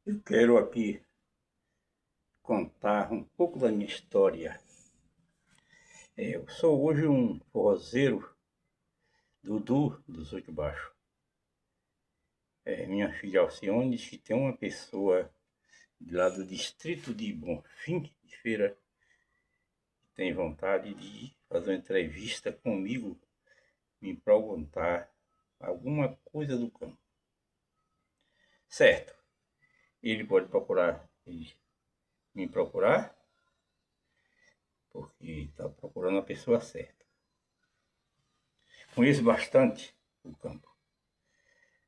Eu quero aqui contar um pouco da minha história. Eu sou hoje um forrozeiro, Dudu dos Oito Baixos. Minha filha Alcione diz que tem uma pessoa de lá do distrito de Bonfim, de Feira, que tem vontade de fazer uma entrevista comigo, me perguntar alguma coisa do campo. Certo, ele pode me procurar, porque está procurando a pessoa certa. Conheço bastante o campo.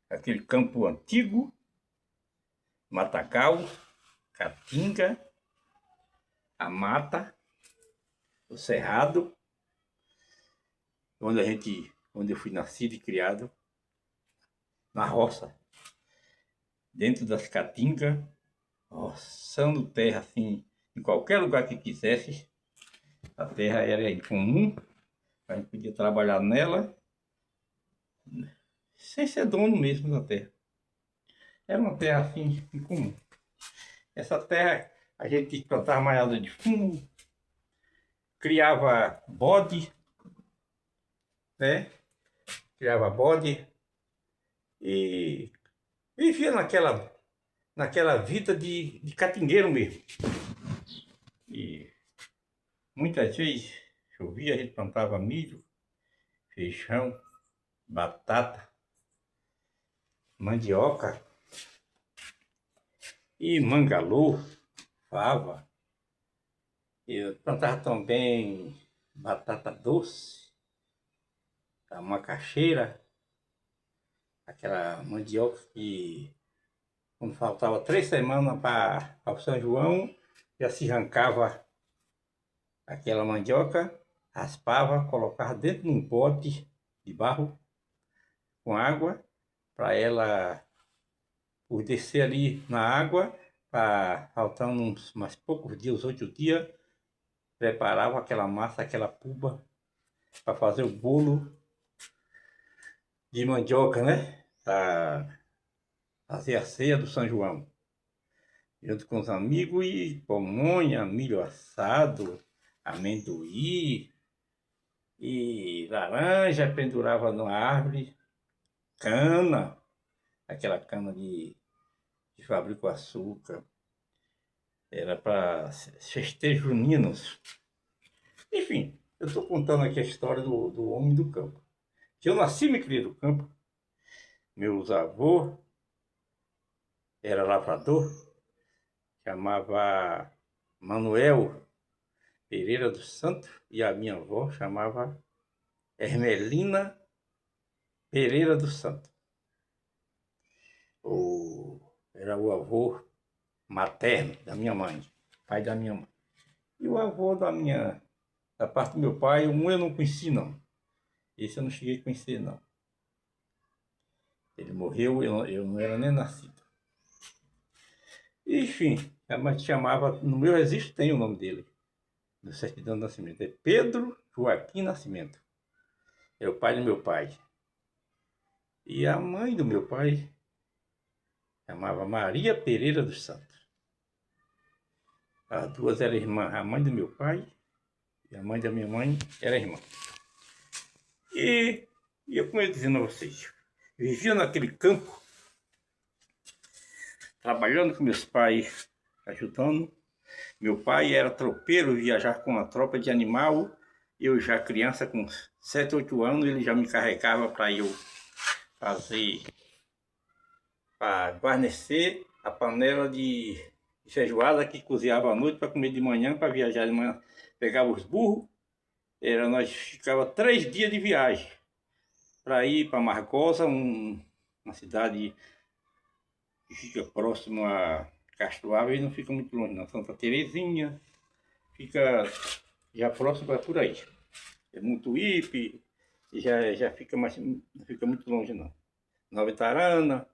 Aquele campo antigo, matagal, caatinga, a mata, o cerrado, onde eu fui nascido e criado, na roça, dentro das caatingas, roçando terra assim, em qualquer lugar que quisesse. A terra era em comum, a gente podia trabalhar nela, sem ser dono mesmo da terra. Era uma terra assim, em comum. Essa terra a gente plantava maiada de fumo, criava bode, né? Criava bode e vivia naquela vida de catingueiro mesmo. E muitas vezes chovia, a gente plantava milho, feijão, batata, mandioca e mangalô, fava. Eu plantava também batata doce, a macaxeira, aquela mandioca que quando faltava 3 semanas para o São João, já se arrancava aquela mandioca, raspava, colocava dentro de um pote de barro com água, para ela por descer ali na água, faltando uns mais poucos dias, 8 dias, preparava aquela massa, aquela puba, para fazer o bolo de mandioca, né? Para fazer a ceia do São João. Junto com os amigos e pamonha, milho assado, amendoim e laranja pendurava na árvore, cana, aquela cana de fábrica com açúcar. Era para festejos juninos. Enfim, eu estou contando aqui a história do homem do campo. Que eu nasci e me criei no campo. Meus avôs era lavrador, chamava Manuel Pereira dos Santos, e a minha avó chamava Hermelina Pereira dos Santos. Era o avô materno da minha mãe, pai da minha mãe. E o avô da parte do meu pai, um eu não conheci não. Esse eu não cheguei a conhecer não. Ele morreu, eu não era nem nascido. Enfim, a mãe chamava, no meu registro tem o nome dele, do certidão de nascimento. É Pedro Joaquim Nascimento. É o pai do meu pai. E a mãe do meu pai chamava Maria Pereira dos Santos. As duas eram irmãs. A mãe do meu pai e a mãe da minha mãe era irmã. E eu, como eu dizendo a vocês, vivia naquele campo, trabalhando com meus pais, ajudando. Meu pai era tropeiro, viajava com uma tropa de animal. Eu já criança, com 7, 8 anos, ele já me carregava para eu fazer, para guarnecer a panela de feijoada que cozinhava à noite para comer de manhã, para viajar de manhã. Pegava os burros, nós ficava 3 dias de viagem para ir para Margosa, uma cidade que fica próximo a Castro Alves, não fica muito longe não. Santa Terezinha, fica já próximo, é por aí. É Mutuípe, já fica mais, não fica muito longe não. Nova Itarana,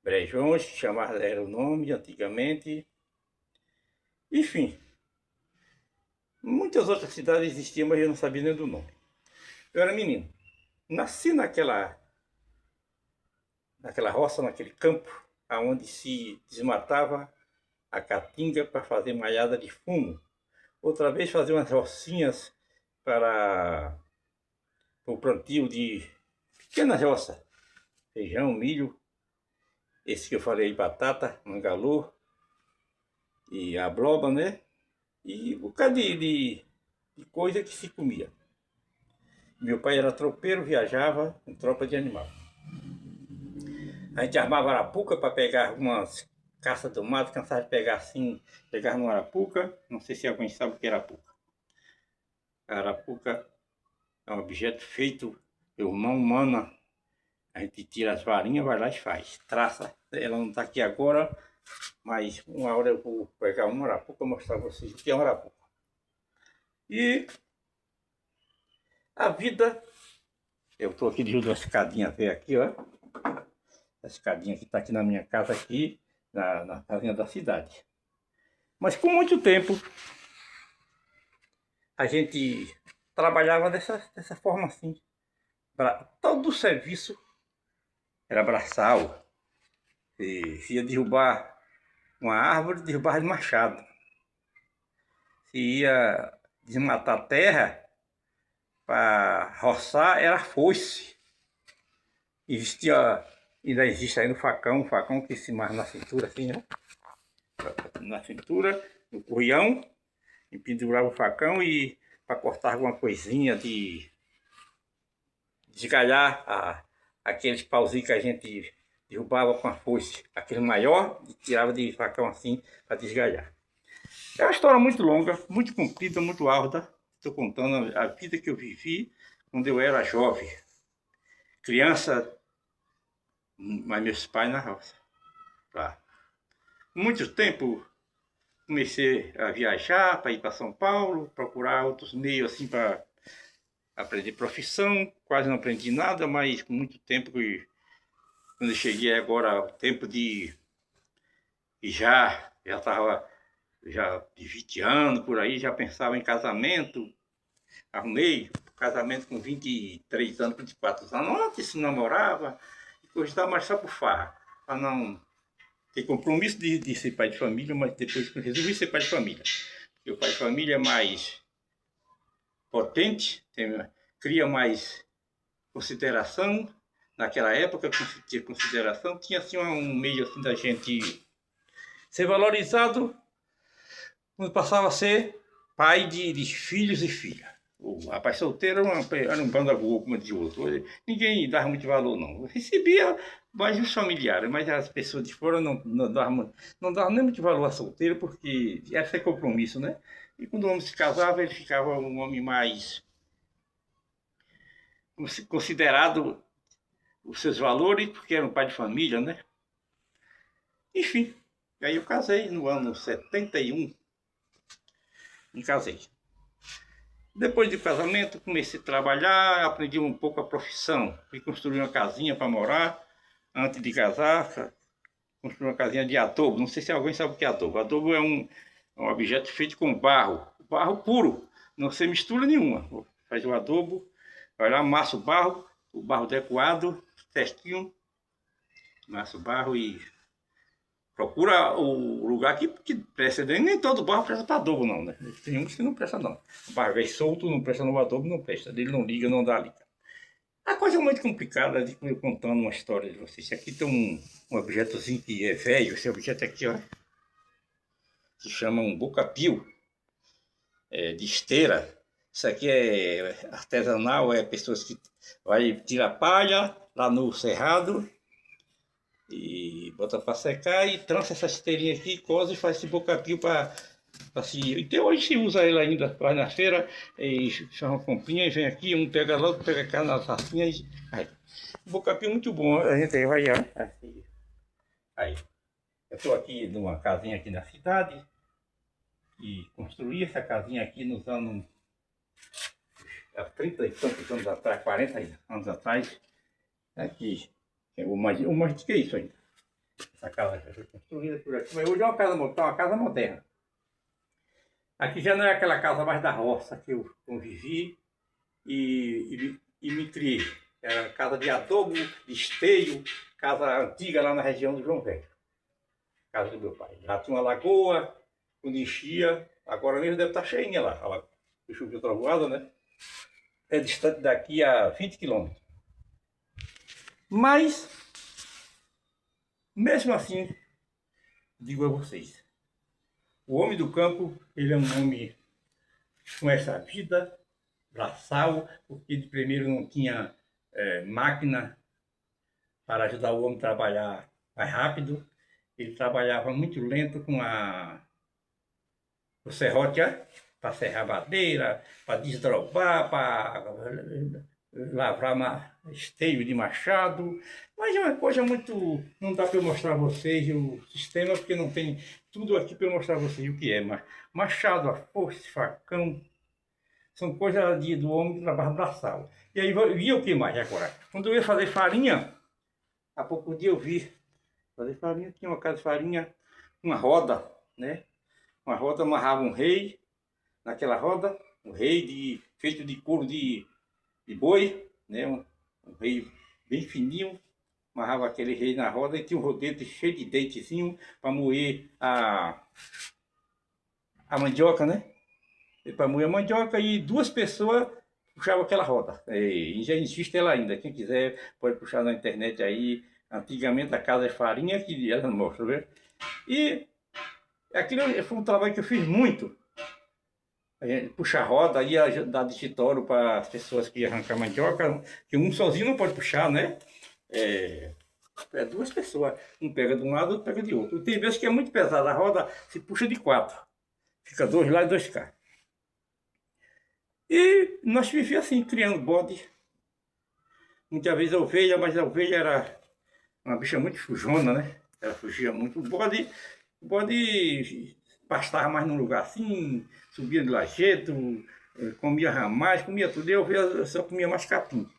Brejões, que chamava, era o nome antigamente. Enfim, muitas outras cidades existiam, mas eu não sabia nem do nome. Eu era menino. Nasci naquela roça, naquele campo, onde se desmatava a caatinga para fazer malhada de fumo. Outra vez fazer umas rocinhas para o plantio de pequenas roças, feijão, milho, esse que eu falei, batata, mangalô e abroba, né? E um bocado de coisa que se comia. Meu pai era tropeiro, viajava com tropa de animal. A gente armava arapuca para pegar umas caças do mato, cansava de pegar assim, pegar numa arapuca. Não sei se alguém sabe o que é arapuca. A arapuca é um objeto feito pela mão humana. A gente tira as varinhas, vai lá e faz. Traça. Ela não está aqui agora, mas uma hora eu vou pegar uma arapuca e mostrar para vocês o que é uma arapuca. E a vida... Eu estou aqui de uma escadinha velha aqui, ó. A escadinha que está aqui na minha casa, aqui, na casinha da cidade. Mas com muito tempo, a gente trabalhava dessa forma assim. Todo o serviço era braçal. E se ia derrubar uma árvore, derrubava de machado. Se ia desmatar a terra, para roçar, era foice. Ainda existe aí no facão, um facão que se marca na cintura assim, né? Na cintura, no currião, e pendurava o facão e para cortar alguma coisinha de desgalhar aqueles pauzinhos que a gente derrubava com a foice, aquele maior, e tirava de facão assim para desgalhar. É uma história muito longa, muito comprida, muito árdua. Estou contando a vida que eu vivi quando eu era jovem, criança, mas meus pais na roça. Tá. Muito tempo comecei a viajar para ir para São Paulo, procurar outros meios assim para aprender profissão. Quase não aprendi nada, mas com muito tempo, quando eu cheguei agora, o tempo de já estava de 20 anos por aí, já pensava em casamento. Arrumei casamento com 23 anos, 24 anos. Antes se namorava, e coisa tal, mas só por farra, para não ter compromisso de ser pai de família, mas depois que eu resolvi ser pai de família. Porque o pai de família é mais potente, cria mais consideração. Naquela época, tinha consideração, tinha assim um meio assim da gente ser valorizado quando passava a ser pai de filhos e filhas. O rapaz solteiro era um bando voa como de outro. Ninguém dava muito valor, não. Eu recebia mais os familiares, mas as pessoas de fora não davam nem muito valor a solteiro, porque era sem compromisso, né? E quando o homem se casava, ele ficava um homem mais considerado os seus valores, porque era um pai de família, né? Enfim, aí eu casei no ano 71, me casei. Depois do casamento, comecei a trabalhar, aprendi um pouco a profissão. Fui construir uma casinha para morar, antes de casar, construí uma casinha de adobo. Não sei se alguém sabe o que é adobo. Adobo é um objeto feito com barro puro, não se mistura nenhuma. Faz o adobo, vai lá, amassa o barro adequado, certinho, amassa o barro e procura o lugar que presta. Nem todo barro presta para adobo, não, né? Tem uns que não presta, não. O barro é solto, não presta no adobo, não presta. Ele não liga, não dá liga. A coisa é muito complicada de eu contando uma história de vocês. Aqui tem um objetozinho que é velho. Esse objeto aqui, ó, se chama um boca-pio, de esteira. Isso aqui é artesanal, é pessoas que vai tirar palha lá no cerrado e bota para secar e trança essa esteirinha aqui, cose e faz esse boca-pio para se... Então hoje se usa ele ainda, vai na feira e chama uma comprinha e vem aqui, um pega lá, outro pega cá nas racinhas e... Aí. O boca-pio muito bom, a gente aí vai assim. Aí. Eu estou aqui numa casinha aqui na cidade e construí essa casinha aqui nos anos... há 30 e tantos anos atrás, 40 anos atrás, aqui. O mais do que isso ainda. Essa casa já foi construída por aqui, mas hoje é uma casa moderna. Aqui já não é aquela casa mais da roça que eu convivi e me criei. Era casa de adobo, de esteio, casa antiga lá na região do João Velho. casa do meu pai. Lá tinha uma lagoa, quando enchia, agora mesmo deve estar cheinha lá. A lagoa. Choveu trovoada, né? É distante daqui a 20 quilômetros. Mas, mesmo assim, digo a vocês, o homem do campo, ele é um homem com essa vida braçal, porque de primeiro não tinha máquina para ajudar o homem a trabalhar mais rápido. Ele trabalhava muito lento com o serrote, para serrar madeira, para desdobrar, para lavrar esteio de machado. Mas é uma coisa muito... Não dá para eu mostrar a vocês o sistema, porque não tem tudo aqui para eu mostrar a vocês o que é. Mas machado, a foice, facão, são coisas do homem que trabalha braçal. E aí via o que mais agora? Quando eu ia fazer farinha, há pouco dia eu vi fazer farinha, tinha uma casa de farinha, uma roda, né? Uma roda, amarrava um rei naquela roda, um rei feito de couro de boi, né? Um rei bem fininho, amarrava aquele rei na roda e tinha um rodete cheio de dentezinho para moer a mandioca, né? Para moer a mandioca e duas pessoas puxavam aquela roda. E já existe ela ainda, quem quiser pode puxar na internet aí. Antigamente a casa de farinha que ela mostra, viu? E aquilo foi um trabalho que eu fiz muito. A gente puxar roda, ia dar digitório para as pessoas que iam arrancar mandioca, que um sozinho não pode puxar, né? É duas pessoas, um pega de um lado, outro pega de outro. Tem vezes que é muito pesada, a roda se puxa de quatro, fica dois lá e dois cá. E nós vivíamos assim, criando bode. Muitas vezes a ovelha, mas a ovelha era uma bicha muito fujona, né? Ela fugia muito. O bode pastava mais num lugar assim, subia de lajeito, comia ramais, comia tudo. E a ovelha só comia mais capim.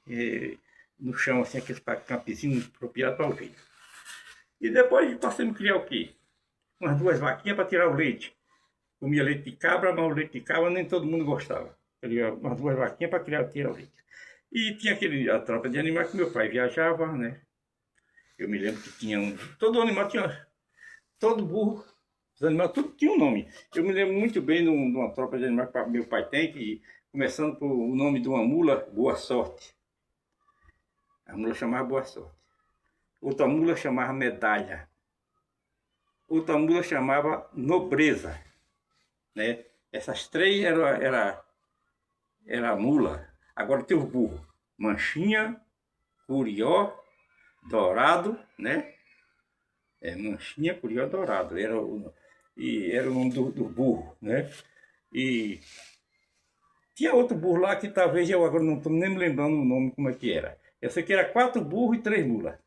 No chão, assim, aqueles campezinhos apropriados para a ovelha. E depois passamos a criar o quê? Umas duas vaquinhas para tirar o leite. Comia leite de cabra, mas o leite de cabra nem todo mundo gostava. Queria umas duas vaquinhas para tirar o leite. E tinha a tropa de animais que meu pai viajava, né? Eu me lembro que tinha todo animal tinha, todo burro, os animais, tudo tinha um nome. Eu me lembro muito bem de uma tropa de animais que meu pai tem, que, começando por o nome de uma mula, Boa Sorte. A mula chamava Boa Sorte. Outra mula chamava Medalha. Outra mula chamava Nobreza, né? Essas três era mula. Agora tem o burro. Manchinha, Curió, Dourado, né? Manchinha, Curió, Dourado. Era o nome do burro, né? E tinha outro burro lá que talvez eu agora não estou nem me lembrando o nome, como é que era. Eu sei que era 4 burros e 3 mulas.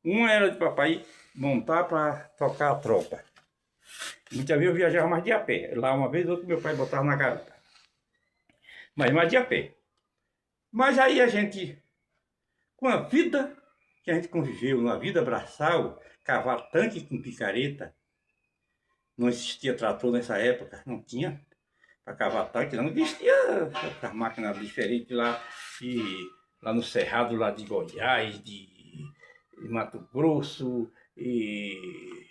Uma era de papai montar para tocar a tropa. Muitas vezes eu viajava mais de a pé. Lá uma vez, outro meu pai botava na garupa. Mas mais de a pé. Mas aí a gente, com a vida que a gente conviveu, uma vida braçal, cavar tanque com picareta, não existia trator nessa época, não tinha. Para cavar tanque, não existia as máquinas diferentes lá, lá no Cerrado lá de Goiás, de Mato Grosso, e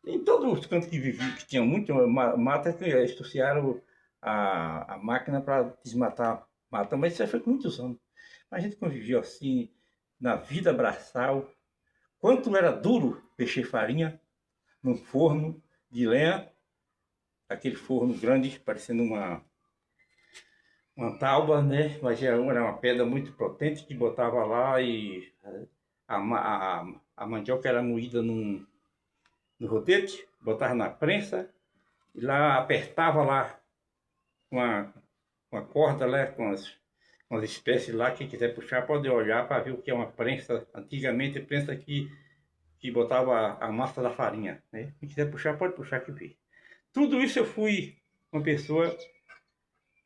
em todos os cantos que vivi, que tinha muito mata, que eles trouxeram a máquina para desmatar mata, mas isso aí foi com muitos anos. A gente conviveu assim, na vida braçal, quanto era duro mexer farinha num forno de lenha, aquele forno grande, parecendo uma tábua, né? Mas era uma pedra muito potente que botava lá e a mandioca era moída no rodete, botava na prensa e lá apertava lá com a corda lá, com as espécies lá, quem quiser puxar pode olhar para ver o que é uma prensa. Antigamente prensa que botava a massa da farinha, né? Quem quiser puxar pode puxar que vê. Tudo isso eu fui uma pessoa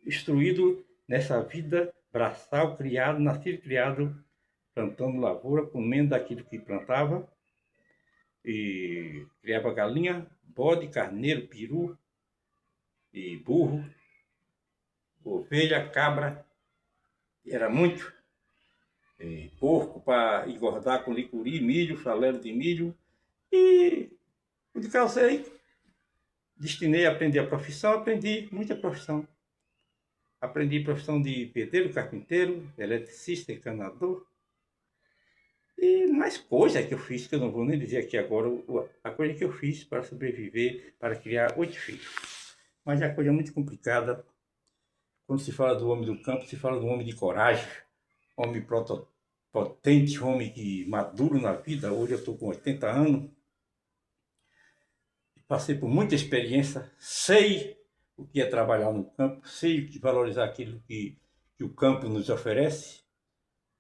instruído nessa vida braçal, criado, nascido criado, plantando lavoura, comendo daquilo que plantava, e criava galinha, bode, carneiro, peru, e burro, ovelha, cabra, era muito, e porco para engordar com licuri, milho, falero de milho, e casei, destinei a aprender a profissão, aprendi muita profissão. Aprendi profissão de pedreiro, carpinteiro, eletricista, encanador. E mais coisas que eu fiz, que eu não vou nem dizer aqui agora, a coisa que eu fiz para sobreviver, para criar 8 filhos. Mas é uma coisa muito complicada. Quando se fala do homem do campo, se fala do homem de coragem, homem potente, homem que maduro na vida. Hoje eu estou com 80 anos. Passei por muita experiência, sei o que é trabalhar no campo, sei o que valorizar aquilo que o campo nos oferece.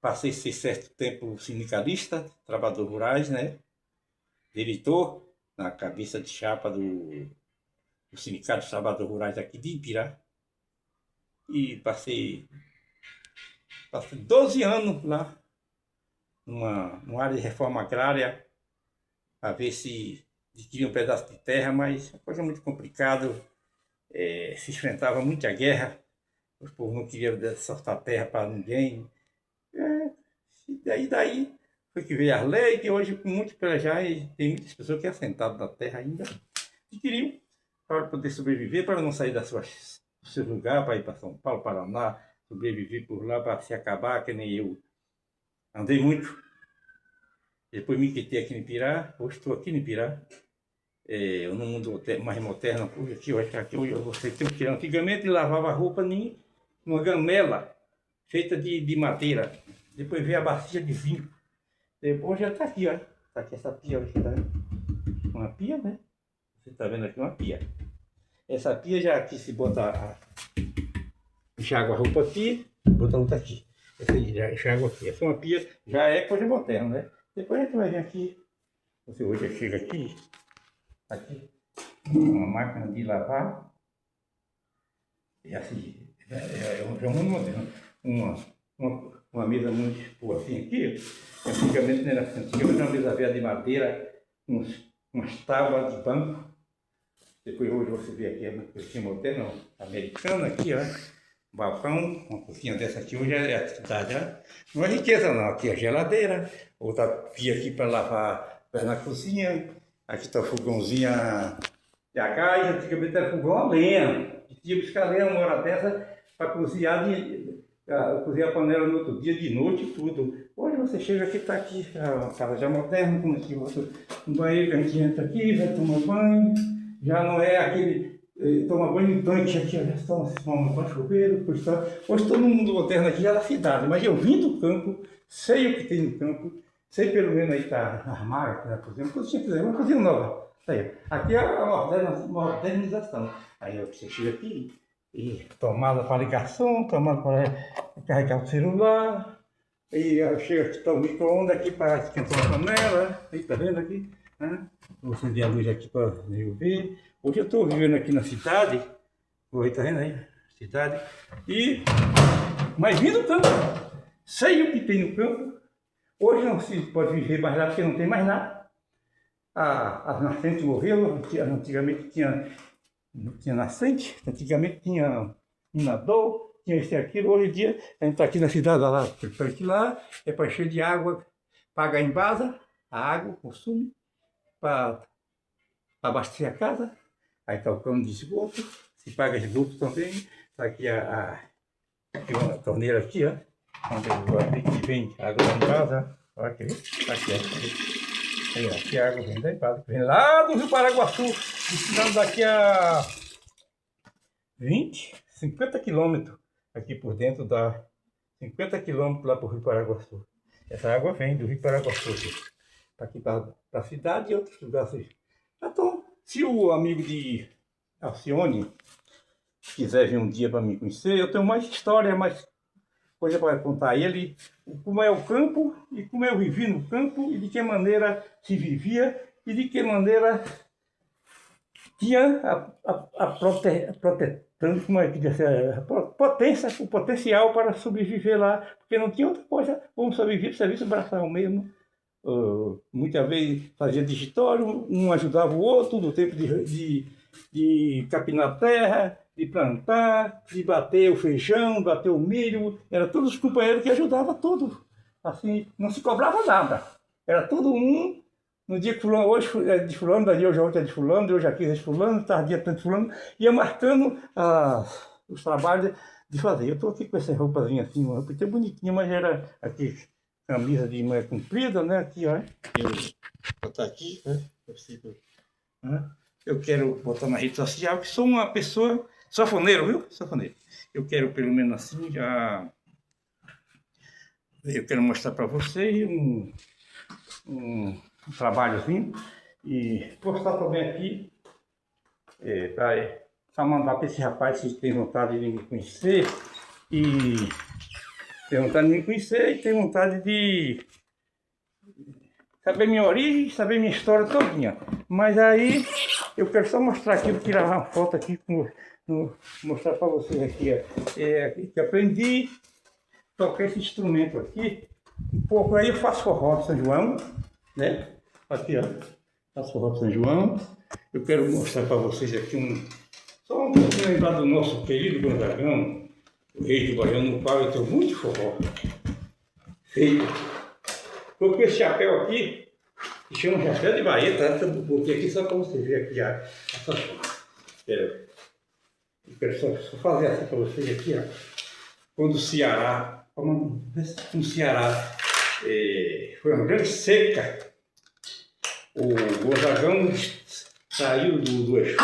Passei ser certo tempo sindicalista, trabalhador rurais, né? Diretor na cabeça de chapa do Sindicato dos Trabalhadores Rurais aqui de Ibirá. E passei 12 anos lá, numa área de reforma agrária, a ver se adquiria um pedaço de terra, mas a coisa muito complicada, se enfrentava muita guerra, os povos não queriam soltar terra para ninguém. E daí foi que veio as leis, que hoje com muito pelejar, e tem muitas pessoas que assentadas na terra ainda, que queriam para poder sobreviver, para não sair do seu lugar, para ir para São Paulo, Paraná, sobreviver por lá, para se acabar, que nem eu. Andei muito. Depois me quitei aqui em Ibirá, hoje estou aqui em Ibirá. Eu no mundo mais moderno, aqui, eu acho que aqui você tem que antigamente lavava roupa numa gamela feita de madeira. Depois veio a bacia de vinho. Depois já está aqui, ó. Está aqui essa pia, tá vendo? Uma pia, né? Você está vendo aqui uma pia. Essa pia já aqui se bota enxágua a roupa aqui, bota a outra aqui. Essa aí já enxágua aqui. Essa é uma pia, já é coisa moderna, né? Depois a gente vai vir aqui. Você hoje chega aqui, uma máquina de lavar. E assim, é um mundo moderno. Uma mesa muito boa assim aqui. Antigamente não era assim. Antigamente era uma mesa velha de madeira, umas tábuas de banco. Depois hoje você vê aqui uma cozinha moderna, americana aqui, ó. Balcão, uma cozinha dessa aqui hoje é a atividade, ó. Não é riqueza não, aqui é a geladeira, outra pia aqui para lavar na cozinha. Aqui está o fogãozinho a gás, antigamente era fogão a lenha. Tinha que buscar lenha uma hora dessa para cozinhar a panela no outro dia, de noite e tudo. Hoje você chega aqui, está aqui, a casa já moderna, com aqui um banheiro que a gente entra aqui, vai tomar banho. Já não é aquele, toma banho em tanque aqui, já toma banho chuveiro. Hoje todo mundo moderno aqui já é da cidade, mas eu vim do campo, sei o que tem no campo, sei pelo menos aí está armário, tá, por exemplo, cozinha, uma cozinha nova. Aí, aqui é a modernização. Aí você chega aqui, e tomada para ligação, tomada para carregar o celular, e chega aqui, está o micro-ondas aqui para esquentar a panela, aí tá vendo aqui? Né? Vou acender a luz aqui para ver. Hoje eu estou vivendo aqui na cidade, tá vendo aí? Cidade, mas vim do campo, sei o que tem no campo. Hoje não se pode viver mais lá porque não tem mais nada. As nascentes morreram, antigamente não tinha nascente, antigamente tinha minador, tinha esse e aquilo. Hoje em dia a gente está aqui na cidade lá, lá é para encher de água, paga em Embasa, a água, o consumo, para abastecer a casa. Aí está o cano de esgoto, se paga esgoto também. Está aqui aqui uma torneira aqui, ó, onde vem água da Embasa. Olha aqui, está aqui, aí, ó, aqui a água vem da Embasa, vem lá do Rio Paraguaçu, destinando daqui a 50 quilômetros aqui por dentro, dá 50 quilômetros lá para o Rio Paraguaçu. Essa água vem do Rio Paraguaçu aqui para a cidade e outros lugares. Então, se o amigo de Alcione quiser vir um dia para me conhecer, eu tenho mais história, mais coisa para contar a ele, como é o campo e como eu vivi no campo e de que maneira se vivia e de que maneira tinha como é que diz, potência, o potencial para sobreviver lá, porque não tinha outra coisa, como sobreviver, serviço braçal mesmo. Muitas vezes fazia digitório, um ajudava o outro no tempo de capinar terra, de plantar, de bater o feijão, bater o milho, era todos os companheiros que ajudavam tudo. Assim, não se cobrava nada, era todo um no dia que fulano, hoje é de fulano, dali hoje é de fulano, hoje aqui é de fulano, tarde dia tanto de fulano, ia marcando os trabalhos de fazer. Eu estou aqui com essa roupazinha assim, uma roupa até bonitinha, mas era aqui, camisa de manga comprida, né? Aqui, ó. Eu vou botar aqui, né? Eu quero botar na rede social, que sou uma pessoa sanfoneiro, viu? Sanfoneiro. Eu quero pelo menos assim já. Eu quero mostrar para vocês um trabalhozinho e postar também aqui para mandar para esse rapaz que tem vontade de me conhecer e tem vontade de me conhecer e tem vontade de saber minha origem, saber minha história todinha. Mas aí eu quero só mostrar aqui, vou tirar uma foto aqui, mostrar para vocês aqui, que aprendi a tocar esse instrumento aqui. Um pouco aí eu faço forró de São João, né? Aqui, ó, faço forró de São João. Eu quero mostrar para vocês aqui só um pouquinho lembrar do nosso querido Gonzagão, o rei do Baiano, no qual eu tenho muito forró feito. Tô com esse chapéu aqui, que chama chapéu de Bahia, tá? Eu botei aqui só para você ver aqui essa foto. Eu quero só fazer assim para vocês aqui, ó. Quando o Ceará, no Ceará foi uma grande seca, o Gonzagão saiu do Exu,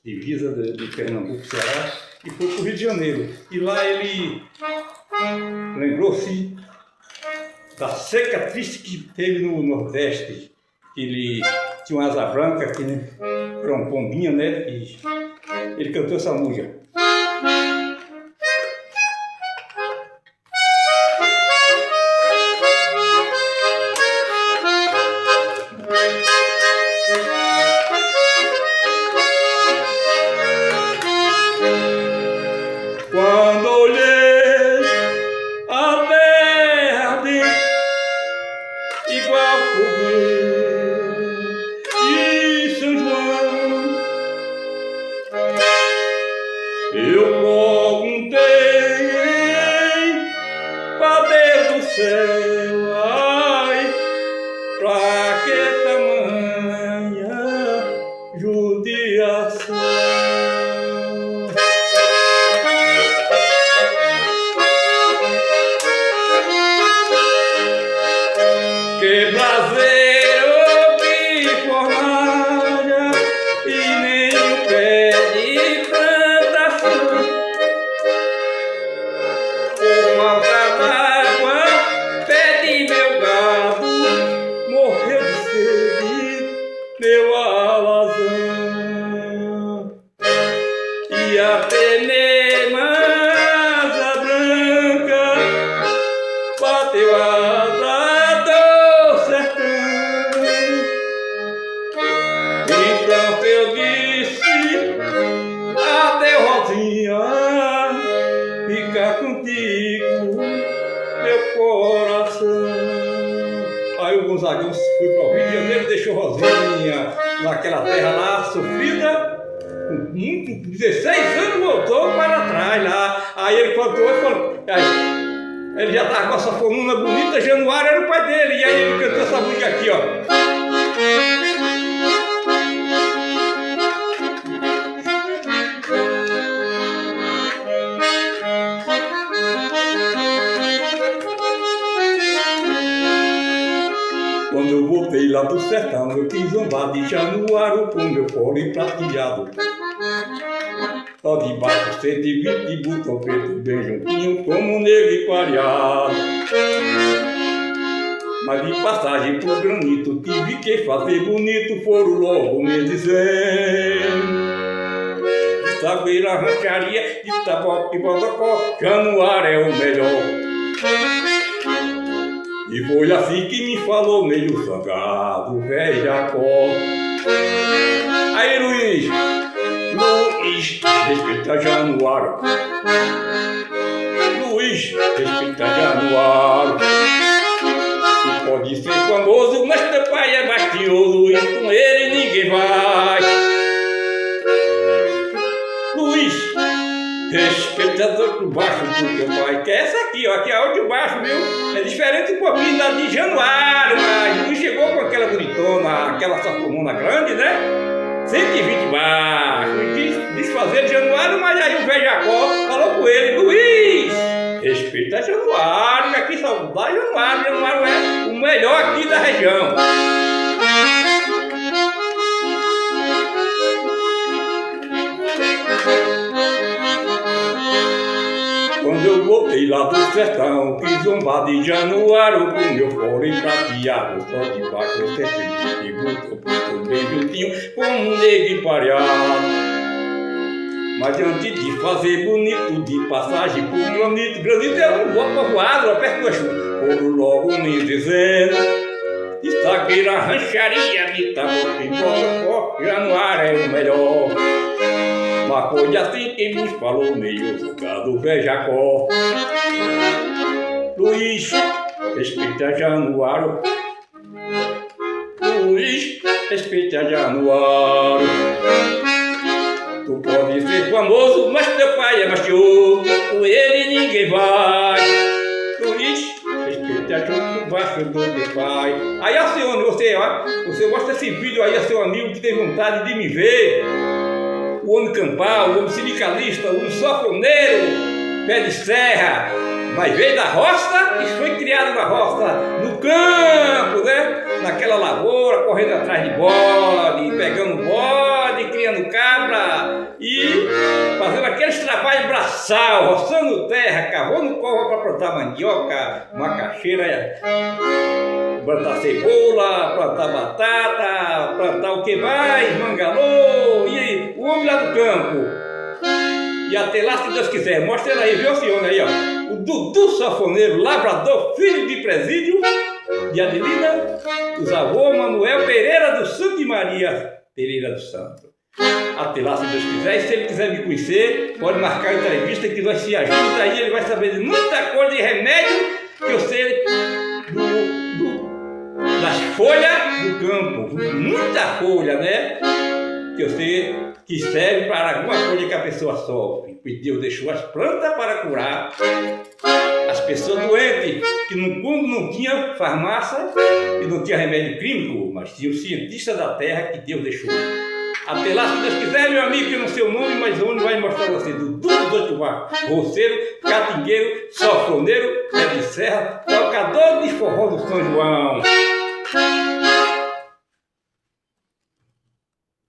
divisa de Pernambuco, Ceará, e foi para o Rio de Janeiro. E lá ele lembrou-se da seca triste que teve no Nordeste, que ele tinha uma asa branca, que era um pombinho, né? E ele cantou essa música. Quando olhei a terra ardente, igual fogueira de São João, eu perguntei pra Deus do céu, ai, pra que tamanha judiação? Que braseiro de fornalha e nem o pé de plantação, por falta d'água, pede meu gado, morreu de sede, meu alazão. E a tenema asa branca bateu asa do sertão. Então eu disse, adeus Rosinha, fica contigo meu coração. Aí o Gonzagão foi para o Rio de Janeiro e deixou Rosinha naquela terra lá sofrida. Com 16 anos voltou para trás lá. Aí ele contou e falou. Ele já estava com essa fornuna bonita, Januário era o pai dele. E aí ele cantou essa música aqui, ó. Quando eu voltei lá do sertão, eu quis zombar de Januário com meu fole prateado. Só debaixo 120 de botão preto, bem juntinho como negro e pareado. Mas de passagem pro granito, tive que fazer bonito, foram logo me dizendo. De Sagueira, rancharia, de Itaboque, Bodocó, Januário é o melhor. E foi assim que me falou meio zangado, velho Jacó. Aí Luiz, respeita Januário. Luiz, respeita Januário. Tu pode ser famoso, mas teu pai é bastioso e com ele ninguém vai. Luiz, respeita baixo do teu pai. Que é essa aqui, ó. Aqui é a áudio baixo, viu? É diferente um pouquinho da de Januário, mas não chegou com aquela bonitona, aquela sanfonona grande, né? 120 baixo. E quis desfazer de Januário, mas aí o velho Jacó falou com ele: Luiz, respeita Januário, que aqui só dá Januário. Januário é o melhor aqui da região. Quando eu voltei lá do sertão, quis zombar de Januário com meu fora prateado, só de baixo eu sempre que botou bem juntinho com um negro pareado. Mas antes de fazer bonito de passagem por granito, granito é um voto povoado, lá perto do Exu, foram logo me dizendo: está aqui na rancharia de Itabuna, embora forte, Januário é o melhor. Mas foi assim que nos falou meio jogado o velho Jacó: Luiz, respeita Januário. Luiz, respeita Januário. Tu pode ser famoso, mas teu pai é machioso, com ele ninguém vai. Luiz, respeita junto baixo do teu pai. Aí, ó, senhor, você gosta desse vídeo aí, ó, seu amigo que tem vontade de me ver. O homem campal, o homem sindicalista, o homem sanfoneiro, pé de serra, mas veio da roça e foi criado na roça, no campo, né? Naquela lavoura, correndo atrás de bode, pegando bode, criando cabra e fazendo aqueles trabalhos braçal, roçando terra, cavando cova para plantar mandioca, macaxeira, plantar cebola, plantar batata, plantar o que mais, mangalô, e o homem lá do campo. E até lá, se Deus quiser, mostra ele aí, viu, senhor, aí, ó. O Dudu Sanfoneiro, lavrador, filho de presídio, de Adelina, os avôs Manuel Pereira do Santo e Maria Pereira do Santo. Até lá, se Deus quiser, e se ele quiser me conhecer, pode marcar a entrevista que nós se ajuda aí, ele vai saber de muita coisa de remédio que eu sei das folhas do campo, muita folha, né? Que eu sei que serve para alguma coisa que a pessoa sofre. E Deus deixou as plantas para curar as pessoas doentes, que quando não tinha farmácia e não tinha remédio clínico, mas tinha o cientista da terra que Deus deixou. Até lá, se Deus quiser, meu amigo, que eu não sei o nome, mas onde vai mostrar você do Dudu do Otubá, roceiro, catingueiro, sanfoneiro, pé de serra, tocador de forró do São João.